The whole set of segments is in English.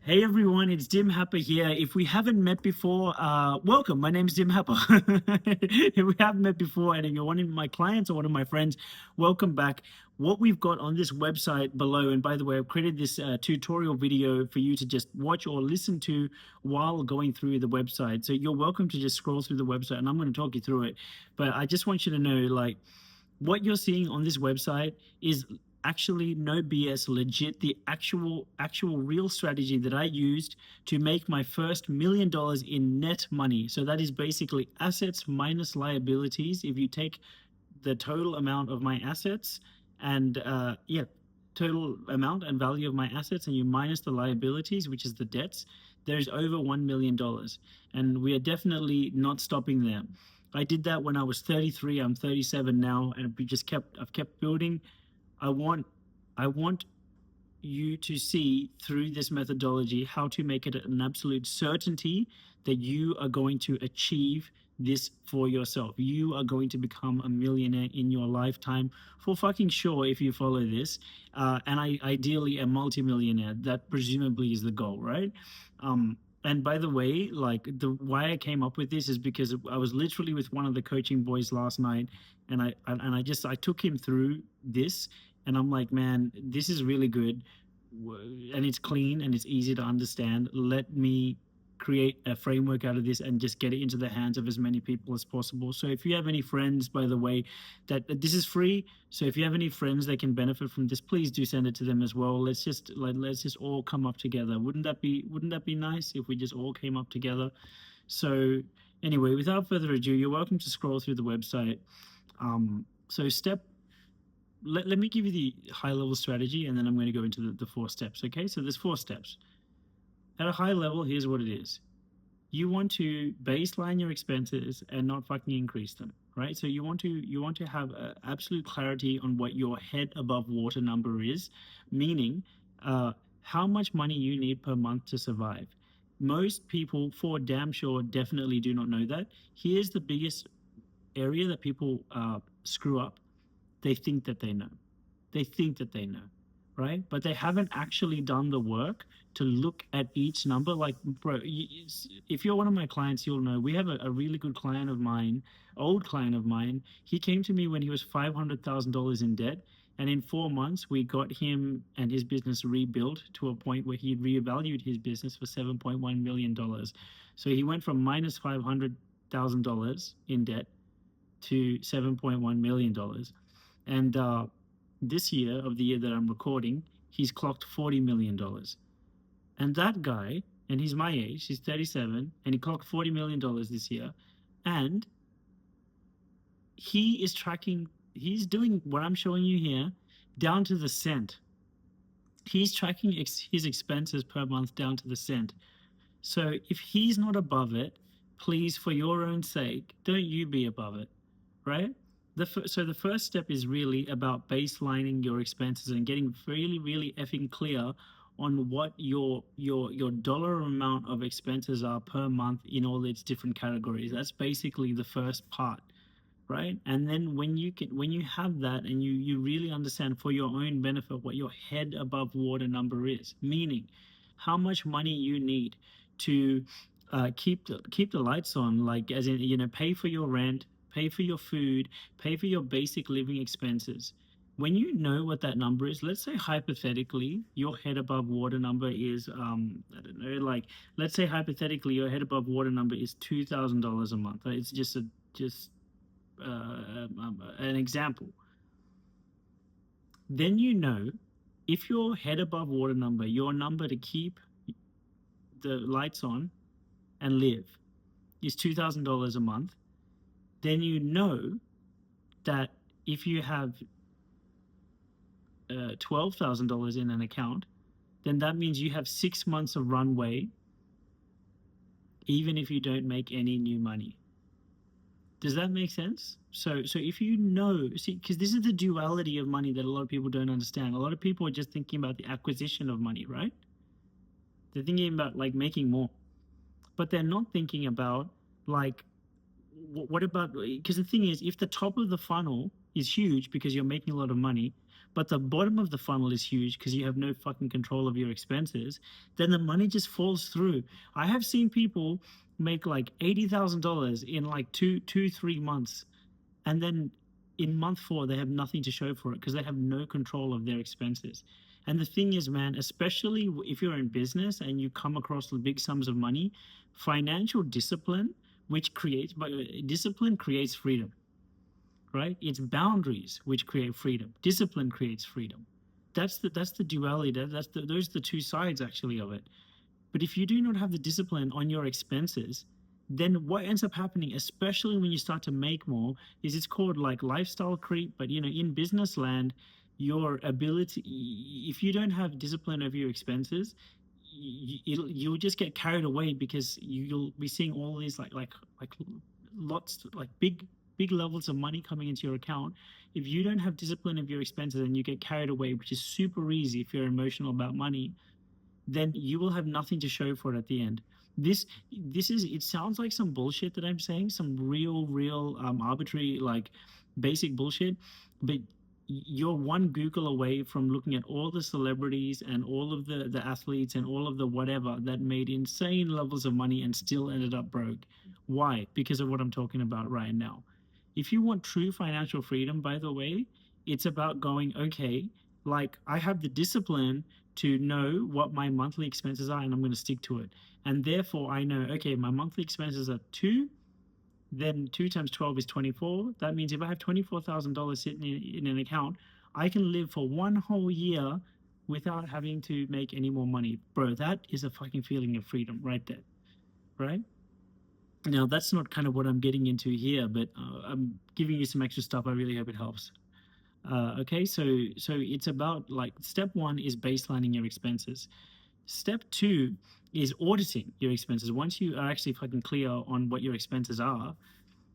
Hey everyone, it's Dim Happer here. If we haven't met before, welcome. My name is Dim Happer. If we haven't met before and you're one of my clients or one of my friends, welcome back. What we've got on this website below, and by the way, I've created this tutorial video for you to just watch or listen to while going through the website. So you're welcome to just scroll through the website and I'm going to talk you through it. But I just want you to know, like, what you're seeing on this website is actually no BS, legit, the actual real strategy that I used to make my first $1 million in net money. So that is basically assets minus liabilities. If you take the total amount of my assets and total amount and value of my assets and you minus the liabilities, which is the debts, there's over $1 million. And we are definitely not stopping there. I did that when I was 33. I'm 37 now, and I've kept building. I want I want you to see through this methodology how to make it an absolute certainty that you are going to achieve this for yourself. You are going to become a millionaire in your lifetime for fucking sure if you follow this. Ideally a multimillionaire. That presumably is the goal, right? And by the way, like the why I came up with this is because I was literally with one of the coaching boys last night, and I took him through this, and I'm like, man, this is really good, and it's clean and it's easy to understand. Let me create a framework out of this and just get it into the hands of as many people as possible. So if you have any friends, by the way, that this is free. So if you have any friends that can benefit from this, please do send it to them as well. Let's just all come up together. Wouldn't that be nice if we just all came up together? So anyway, without further ado, you're welcome to scroll through the website. So let me give you the high level strategy, and then I'm going to go into the 4 steps. Okay, so there's 4 steps. At a high level, here's what it is. You want to baseline your expenses and not fucking increase them, right? So you want to have absolute clarity on what your head above water number is, meaning how much money you need per month to survive. Most people, for damn sure, definitely do not know that. Here's the biggest area that people screw up. They think that they know. They think that they know, right? But they haven't actually done the work to look at each number. Like, bro, if you're one of my clients, you'll know we have a really good client of mine, old client of mine. He came to me when he was $500,000 in debt. And in 4 months, we got him and his business rebuilt to a point where he revalued his business for $7.1 million. So he went from minus $500,000 in debt to $7.1 million. And this year, of the year that I'm recording, he's clocked $40 million. And that guy, and he's my age, he's 37, and he clocked $40 million this year. And he's doing what I'm showing you here down to the cent. He's tracking his expenses per month down to the cent. So if he's not above it, please, for your own sake, don't you be above it, right? So the first step is really about baselining your expenses and getting really, really effing clear on what your dollar amount of expenses are per month in all its different categories. That's basically the first part, right? And then when you have that and you really understand for your own benefit what your head above water number is, meaning how much money you need to keep the lights on, like as in, pay for your rent, pay for your food, pay for your basic living expenses. When you know what that number is, let's say hypothetically your head above water number is I don't know, like let's say hypothetically your head above water number is $2,000 a month. It's just an example. Then if your head above water number, your number to keep the lights on and live, is $2,000 a month, then you know that if you have $12,000 in an account, then that means you have 6 months of runway, even if you don't make any new money. Does that make sense? So if you know, see, because this is the duality of money that a lot of people don't understand. A lot of people are just thinking about the acquisition of money, right? They're thinking about like making more, but they're not thinking about like, what about, because the thing is, if the top of the funnel is huge because you're making a lot of money, but the bottom of the funnel is huge because you have no fucking control of your expenses, then the money just falls through. I have seen people make like $80,000 in like 3 months, and then in month 4 they have nothing to show for it because they have no control of their expenses. And the thing is, man, especially if you're in business and you come across the big sums of money, financial discipline, which creates, but discipline creates freedom, right? It's boundaries which create freedom. Discipline creates freedom. That's the duality. Those are the two sides actually of it. But if you do not have the discipline on your expenses, then what ends up happening, especially when you start to make more, is it's called like lifestyle creep. But in business land, your ability, if you don't have discipline over your expenses, you'll just get carried away because you'll be seeing all these like lots, like big levels of money coming into your account. If you don't have discipline of your expenses and you get carried away, which is super easy if you're emotional about money, then you will have nothing to show for it at the end. This is, it sounds like some bullshit that I'm saying, some real arbitrary, like basic bullshit, but you're one Google away from looking at all the celebrities and all of the athletes and all of the whatever that made insane levels of money and still ended up broke. Why? Because of what I'm talking about right now. If you want true financial freedom, by the way, it's about going, okay, like I have the discipline to know what my monthly expenses are and I'm going to stick to it. And therefore, I know, okay, my monthly expenses are 2, then 2 times 12 is 24. That means if I have $24,000 sitting in an account, I can live for one whole year without having to make any more money. Bro, that is a fucking feeling of freedom right there, right? Now, that's not kind of what I'm getting into here, but I'm giving you some extra stuff. I really hope it helps. Okay, so it's about, like, step 1 is baselining your expenses. Step 2 is auditing your expenses. Once you are actually fucking clear on what your expenses are,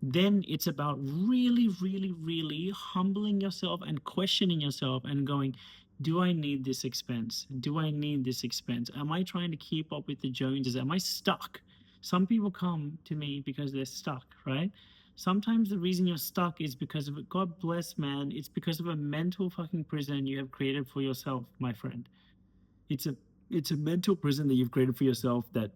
then it's about really humbling yourself and questioning yourself and going, do I need this expense? Do I need this expense? Am I trying to keep up with the Joneses? Am I stuck? Some people come to me because they're stuck, right? Sometimes the reason you're stuck is because of it. God bless, man. It's because of a mental fucking prison you have created for yourself, my friend. It's a mental prison that you've created for yourself that,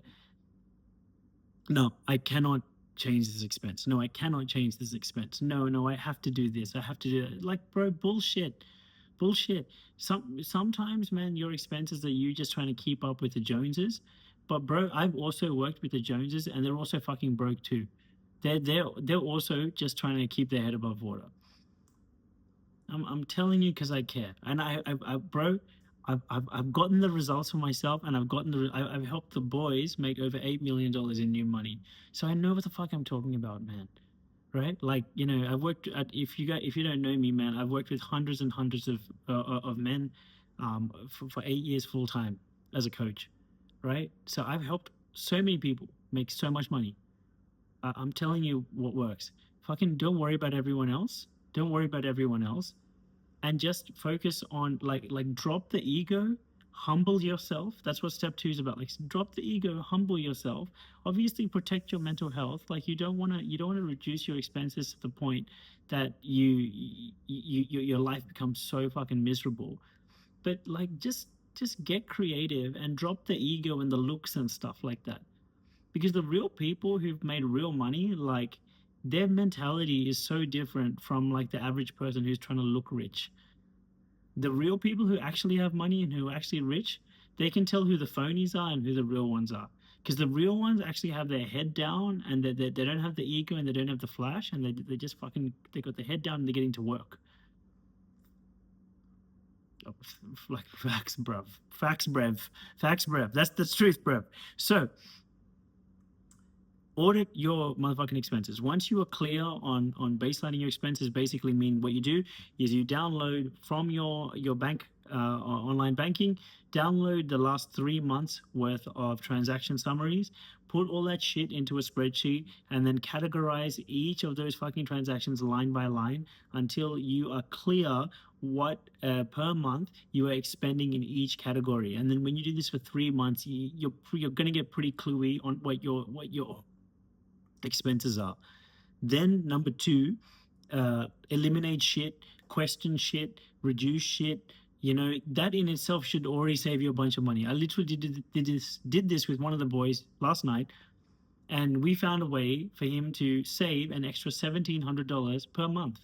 no, I cannot change this expense. No, I cannot change this expense. No, I have to do this. I have to do it. Like, bro, bullshit. Bullshit. Sometimes, man, your expenses are you just trying to keep up with the Joneses. But bro, I've also worked with the Joneses and they're also fucking broke too. They're also just trying to keep their head above water. I'm telling you because I care, and bro, I've gotten the results for myself, and I've helped the boys make over $8 million in new money. So I know what the fuck I'm talking about, man. Right? Like, I've worked at, if you don't know me, man, I've worked with hundreds and hundreds of men, for 8 years full time as a coach, right? So I've helped so many people make so much money. I'm telling you what works. Fucking don't worry about everyone else. Don't worry about everyone else, and just focus on, like drop the ego, humble yourself. That's what step 2 is about. Like, drop the ego, humble yourself. Obviously, protect your mental health. Like, you don't want to reduce your expenses to the point that your life becomes so fucking miserable. But like, just get creative and drop the ego and the looks and stuff like that. Because the real people who've made real money, like, their mentality is so different from like the average person who's trying to look rich. The real people who actually have money and who are actually rich, they can tell who the phonies are and who the real ones are. Because the real ones actually have their head down, and they don't have the ego and they don't have the flash, and they just fucking, they got their head down and they're getting to work. Like, facts, bruv. Facts, brev. Facts, brev. That's the truth, brev. So, audit your motherfucking expenses. Once you are clear on baselining your expenses, basically mean what you do is you download from your bank, online banking, download the last 3 months worth of transaction summaries, put all that shit into a spreadsheet, and then categorize each of those fucking transactions line by line until you are clear what per month you are expending in each category. And then when you do this for 3 months, you're going to get pretty cluey on what your expenses are. Then number 2, eliminate shit question shit, reduce shit. That in itself should already save you a bunch of money. I literally did this with one of the boys last night, and we found a way for him to save an extra $1,700 per month,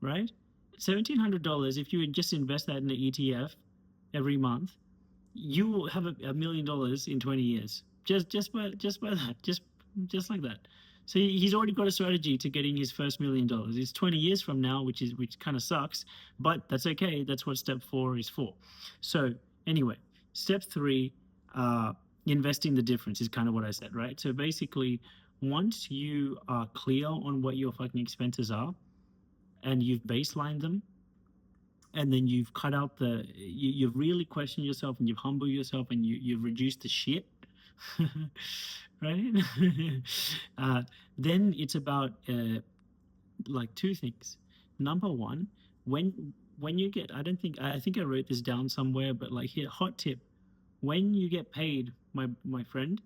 right? $1,700, if you would just invest that in an ETF every month, you will have $1 million in 20 years. Just by that, just like that. So he's already got a strategy to getting his first $1 million. It's 20 years from now, which kind of sucks, but that's okay. That's what step 4 is for. So anyway, step 3, uh, investing the difference is kind of what I said, right? So basically, once you are clear on what your fucking expenses are and you've baselined them, and then you've cut out you've really questioned yourself and you've humbled yourself and you've reduced the shit, right? uh, then it's about like two things. Number one, when you get, I think I wrote this down somewhere, but like here, hot tip: when you get paid, my friend,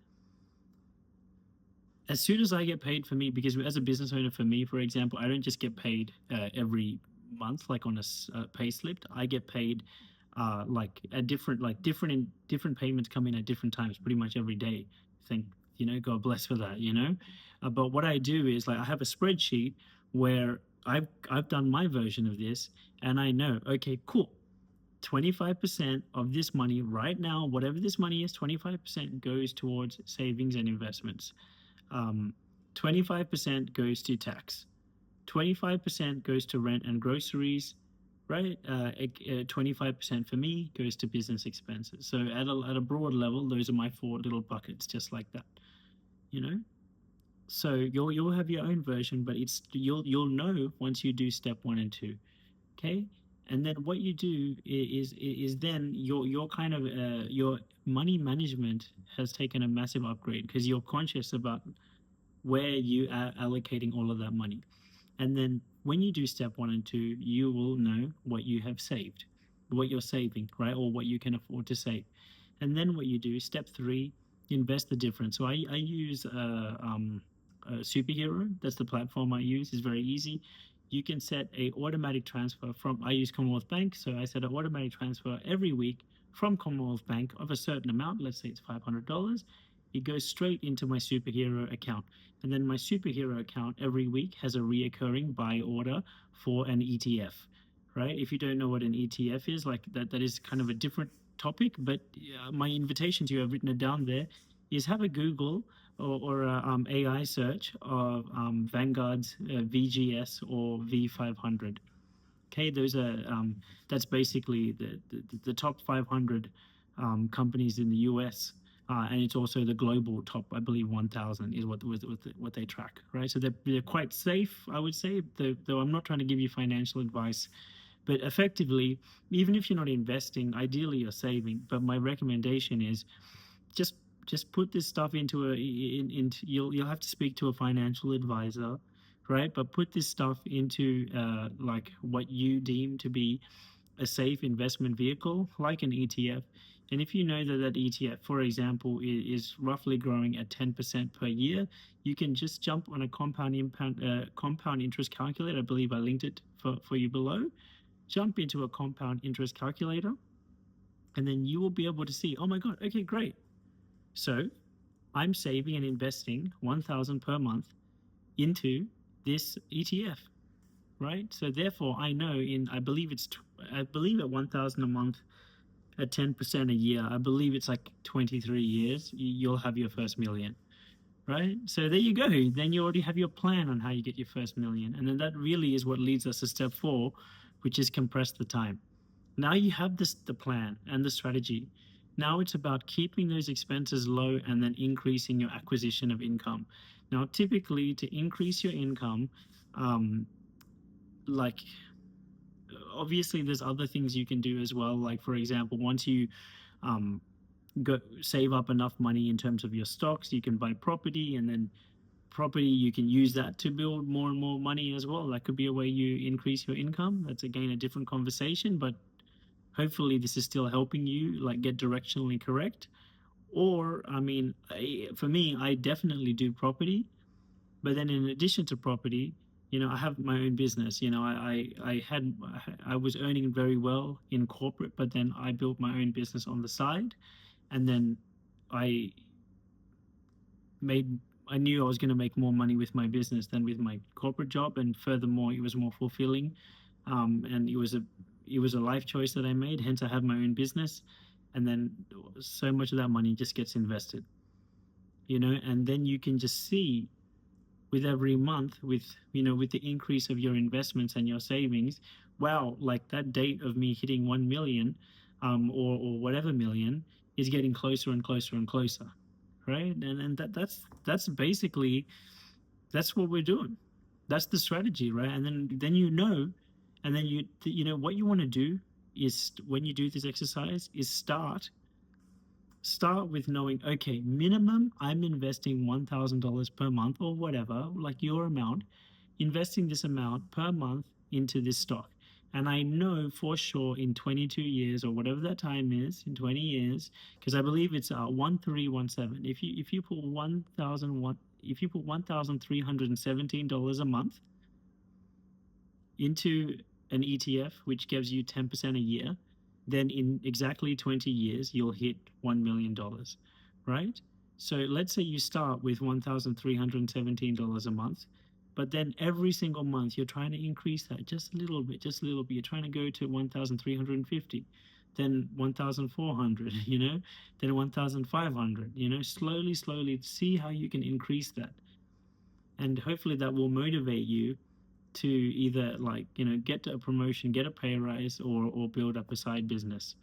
as soon as I get paid for me, because as a business owner, for me, for example, I don't just get paid every month, like on a pay slip. I get paid like at different payments come in at different times, pretty much every day. Thank God bless for that. But what I do is like I have a spreadsheet where I've done my version of this, and I know, okay, cool. 25% of this money right now, whatever this money is, 25% goes towards savings and investments. 25% goes to tax, 25% goes to rent and groceries, right? 25% for me goes to business expenses. So at a broad level, those are my 4 little buckets, just like that, you know. So you'll have your own version, but you'll know once you do step 1 and 2, okay? And then what you do is then your kind of your money management has taken a massive upgrade because you're conscious about where you are allocating all of that money. And then when you do step 1 and 2, you will know what you have saved, what you're saving, right? Or what you can afford to save. And then what you do, step 3, invest the difference. So I use a Superhero. That's the platform I use. It's very easy. You can set a automatic transfer from, I use Commonwealth Bank. So I set an automatic transfer every week from Commonwealth Bank of a certain amount. Let's say it's $500. It goes straight into my Superhero account. And then my Superhero account every week has a reoccurring buy order for an ETF, right? If you don't know what an ETF is, like that is kind of a different topic, but my invitation to you, I've written it down there, is have a Google or a AI search of Vanguard's VGS or V500. Okay, those are that's basically the top 500 companies in the US, and it's also the global top, I believe, 1,000 is what they track, right? So they're quite safe, I would say. Though I'm not trying to give you financial advice, but effectively, even if you're not investing, ideally you're saving. But my recommendation is just just put this stuff into you'll have to speak to a financial advisor, right? But put this stuff into like what you deem to be a safe investment vehicle, like an ETF. And if you know that that ETF, for example, is roughly growing at 10% per year, you can just jump on a compound interest calculator. I believe I linked it for you below. Jump into a compound interest calculator, and then you will be able to see, oh my God, okay, great. So I'm saving and investing 1,000 per month into this ETF, right? So therefore, I know I believe at 1,000 a month at 10% a year, I believe it's like 23 years, you'll have your first million, right? So there you go. Then you already have your plan on how you get your first million. And then that really is what leads us to step 4, which is compress the time. Now you have the plan and the strategy. Now it's about keeping those expenses low and then increasing your acquisition of income. Now, typically, to increase your income, like obviously there's other things you can do as well. Like for example, once you go save up enough money in terms of your stocks, you can buy property, and then property you can use that to build more and more money as well. That could be a way you increase your income. That's again a different conversation, but hopefully this is still helping you like get directionally correct. Or I mean, for me, I definitely do property, but then in addition to property, I have my own business. I was earning very well in corporate, but then I built my own business on the side, and then I made I knew I was going to make more money with my business than with my corporate job, and furthermore, it was more fulfilling, and it was a life choice that I made. Hence, I have my own business, and then so much of that money just gets invested, and then you can just see with every month, with the increase of your investments and your savings, wow, like that date of me hitting 1 million, or whatever million, is getting closer and closer and closer, right? And that's basically, that's what we're doing. That's the strategy, right? And then and then what you want to do is, when you do this exercise, is start with knowing, okay, minimum I'm investing $1,000 per month, or whatever, like your amount, investing this amount per month into this stock. And I know for sure in 22 years, or whatever that time is, in 20 years, because I believe it's 1317. If you put 1001 if you put $1,317 a month into an ETF, which gives you 10% a year, then in exactly 20 years, you'll hit $1 million, right? So let's say you start with $1,317 a month, but then every single month you're trying to increase that just a little bit, just a little bit. You're trying to go to 1,350, then 1,400, then 1,500, slowly, slowly see how you can increase that. And hopefully that will motivate you to either, like, get a promotion, get a pay rise, or build up a side business.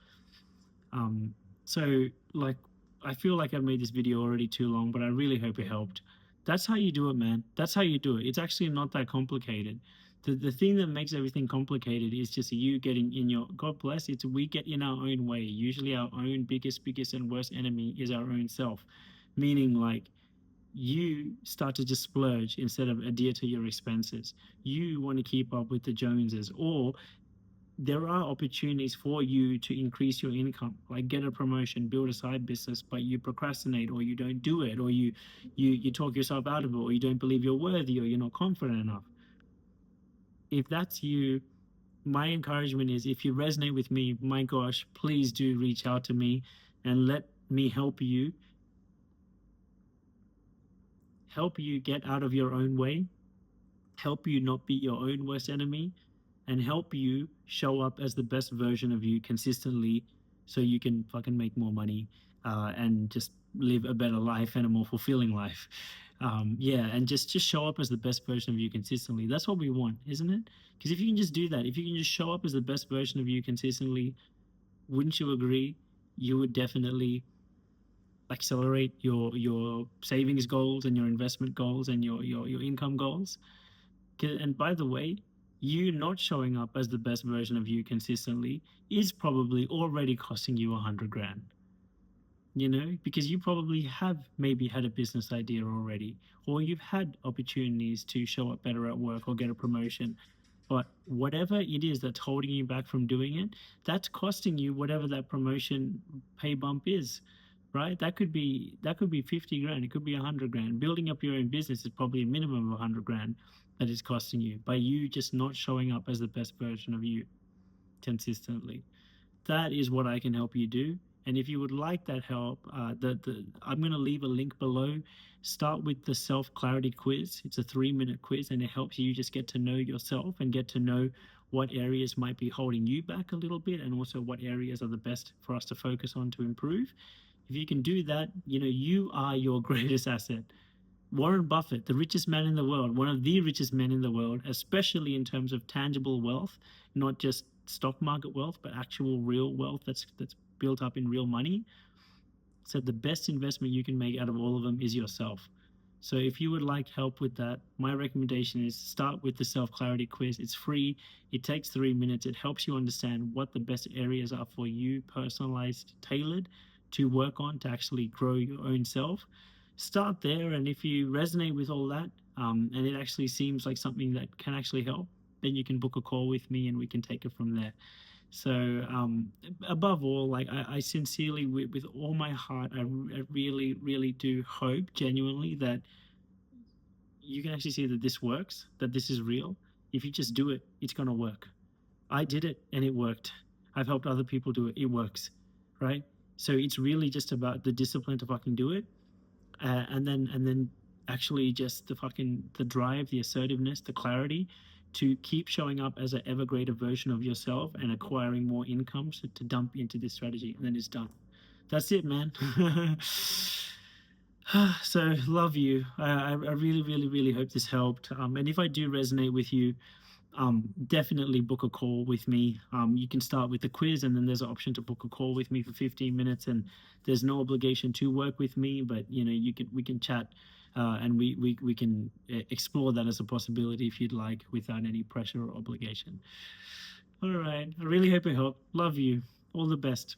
So, like, I feel like I've made this video already too long, but I really hope it helped. That's how you do it, man. That's how you do it. It's actually not that complicated. The thing that makes everything complicated is just you getting in your, God bless, it's we get in our own way. Usually our own biggest and worst enemy is our own self. Meaning, like, you start to just splurge instead of adhere to your expenses. You want to keep up with the Joneses, or there are opportunities for you to increase your income, like get a promotion, build a side business, but you procrastinate, or you don't do it, or you talk yourself out of it, or you don't believe you're worthy, or you're not confident enough. If that's you, my encouragement is, if you resonate with me, my gosh, please do reach out to me and let me help you get out of your own way, help you not be your own worst enemy, and help you show up as the best version of you consistently, so you can fucking make more money, and just live a better life and a more fulfilling life. Yeah, and just show up as the best version of you consistently. That's what we want, isn't it? Because if you can just do that, if you can just show up as the best version of you consistently, wouldn't you agree? You would definitely accelerate your savings goals and your investment goals and your income goals. And by the way, you not showing up as the best version of you consistently is probably already costing you 100 grand, because you probably have maybe had a business idea already, or you've had opportunities to show up better at work or get a promotion. But whatever it is that's holding you back from doing it, that's costing you whatever that promotion pay bump is, right? That could be 50 grand. It could be 100 grand. Building up your own business is probably a minimum of 100 grand that is costing you by you just not showing up as the best version of you consistently. That is what I can help you do. And if you would like that help, I'm going to leave a link below. Start with the self clarity quiz. It's a 3-minute quiz, and it helps you just get to know yourself and get to know what areas might be holding you back a little bit, and also what areas are the best for us to focus on to improve. If you can do that, you are your greatest asset. Warren Buffett, the richest man in the world, one of the richest men in the world, especially in terms of tangible wealth, not just stock market wealth, but actual real wealth that's built up in real money, said the best investment you can make out of all of them is yourself. So if you would like help with that, my recommendation is start with the self clarity quiz. It's free. It takes 3 minutes. It helps you understand what the best areas are for you, personalized, tailored to work on to actually grow your own self. Start there, and if you resonate with all that, and it actually seems like something that can actually help, then you can book a call with me and we can take it from there. So, above all, like, I sincerely, with all my heart, I really, really do hope genuinely that you can actually see that this works, that this is real. If you just do it, it's going to work. I did it and it worked. I've helped other people do it. It works, right? So it's really just about the discipline to fucking do it, and then actually just the drive, the assertiveness, the clarity to keep showing up as an ever greater version of yourself and acquiring more income to dump into this strategy, and then it's done. That's it, man. So love you. I really, really, really hope this helped. And if I do resonate with you, definitely book a call with me. You can start with the quiz, and then there's an option to book a call with me for 15 minutes, and there's no obligation to work with me, but we can chat, and we can explore that as a possibility if you'd like, without any pressure or obligation. All right. I really hope it helped. Love you. All the best.